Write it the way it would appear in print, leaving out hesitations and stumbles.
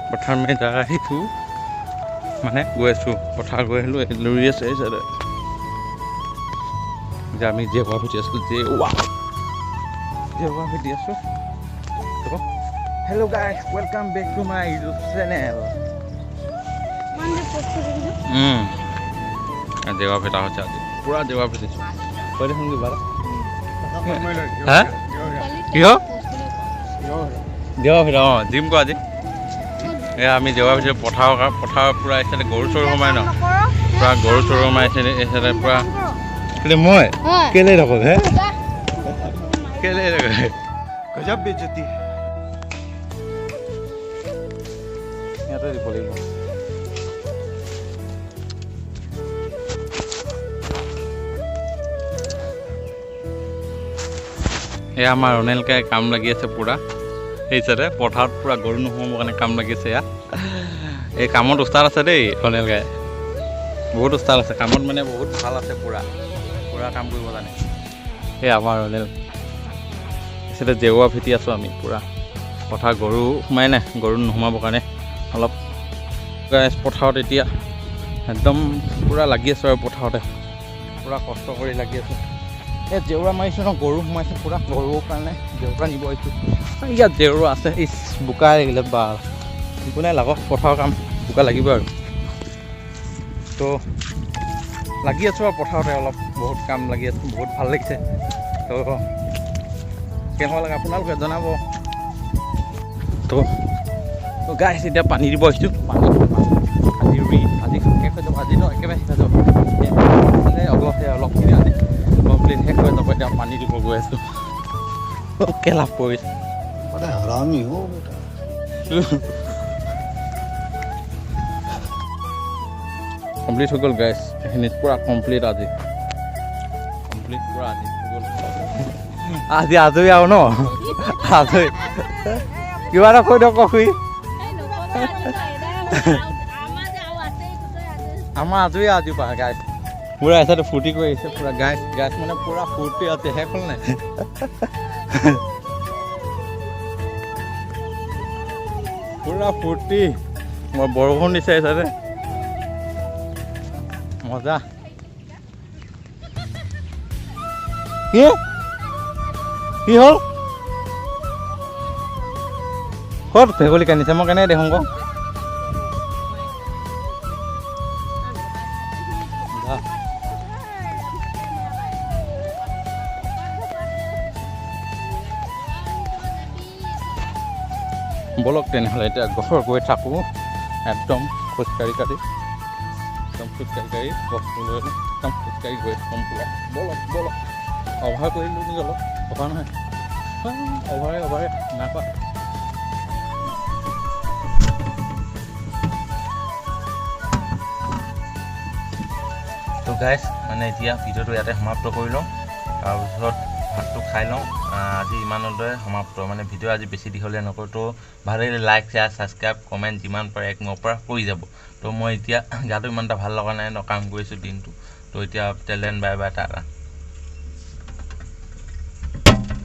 পথাৰ মাৰি যাই আহিছোঁ মানে গৈ আছোঁ পথাৰ গৈ আহিলোঁ লৰি আছে এই চাইডে যে আমি জেৱা ভেটি আছোঁ জেৱা ভেটি আছোঁ hello' guys welcome back to my YouTube channel জেৱা ভেটা হৈছে আজি পুৰা জেৱা ভেটিছোঁ কৈ দেখোন কিবা হা কিহ জেৱা ভেটা অঁ জিম কোৱা আজি এয়া আমি জেৱা ভেটি পথাৰ পূৰা এইফালে গৰু চৰু সোমাই ন পূৰা গৰু চৰু সোমাই এইফালে পূৰা কেলে মই কেলে নকওঁ হে কেলে গজব বেজতি ইয়াতে দিব লাগিব এয়া আমাৰ ৰণেলকাই কাম লাগি আছে পূৰা সেই চাইডে পথাৰত পূৰা গৰু নোসোমাবৰ কাৰণে কাম লাগি আছে এয়া এই কামত উস্তাদ আছে দেই ৰণেলকাই বহুত উস্তাদ আছে কামত মানে বহুত ভাল আছে পূৰা কাম কৰিব জানে এই আমাৰ ৰণেল এইফালে জেৱা ভেটি আছোঁ আমি পূৰা পথাৰ গৰু সোমাই নাই গৰু নোসোমাবৰ কাৰণে অলপ পথাৰত এতিয়া একদম পূৰা লাগি আছোঁ আৰু পথাৰতে পূৰা কষ্ট কৰি লাগি আছোঁ এই জেওৰা মাৰিছোঁ ন গৰু সোমাইছোঁ পূৰা গৰুৰ কাৰণে জেওৰা নিব আহিছোঁ ইয়াত জেওৰা আছে ইচ বোকা লাগিলে বা একো নাই লাগক পথাৰৰ কাম বোকা লাগিব আৰু তো লাগি আছোঁ আৰু পথাৰতে অলপ বহুত কাম লাগি আছোঁ বহুত ভাল লাগিছে তো কেনেকুৱা লাগে আপোনালোকে জনাব তো গাইছ এতিয়া পানী দিব আহিছোঁ পানী আজি ৰুই আজি শেষ হৈ যাব আজি ন একেবাৰে শেষ হৈ যাব অলপখিনি আজি কমপ্লিট শেষ হৈ যাব এতিয়া পানী দিব গৈ আছোঁ কেলা পৰিছে হৰামি হ কমপ্লিট হৈ গ'ল গাইছ এইখিনিত পূৰা কমপ্লিট আজি কমপ্লিট পূৰা আজি হৈ গ'ল আজি আজৰি আৰু ন আজৰি কিবা এটা কৈ দিয়ক খুৰী আমাৰ আজৰি আজি পা গাইছ পূৰা এচাইডে ফূৰ্তি কৰি আহিছে পূৰা গাইছ মানে পূৰা ফূৰ্তি আছে শেষ হ'ল নাই পূৰা ফূৰ্তি মই বৰষুণ দিছে এচাইডে মজা কি হ'ল ক'ত ভেকুলী কান্দিছে মই কেনেকৈ দেখোঁ আকৌ বলক তেনেহ'লে এতিয়া ঘৰ গৈ থাকোঁ একদম খোজকাঢ়ি গছ লৈ একদম খোজকাঢ়ি গৈ একদম পূৰা বলক অভাৰ কৰিলোঁ নেকি অলপ অভাৰ নহয় অভাৰে নাপা তো গাইছ মানে এতিয়া ভিডিঅ'টো ইয়াতে সমাপ্ত কৰি লওঁ তাৰপিছত ভাতটো খাই লওঁ আজি ইমানতে সমাপ্ত মানে ভিডিঅ' আজি বেছি দীঘলীয়া নকৰোঁ তো ভাল লাগিলে লাইক শ্বেয়াৰ ছাবস্ক্ৰাইব কমেণ্ট যিমান পাৰে এক মোৰ পৰা কৰি যাব তো মই এতিয়া গাটো ইমান এটা ভাল লগা নাই ন কাম কৰিছোঁ দিনটো তো এতিয়া টেলেণ্ট বাই টাটা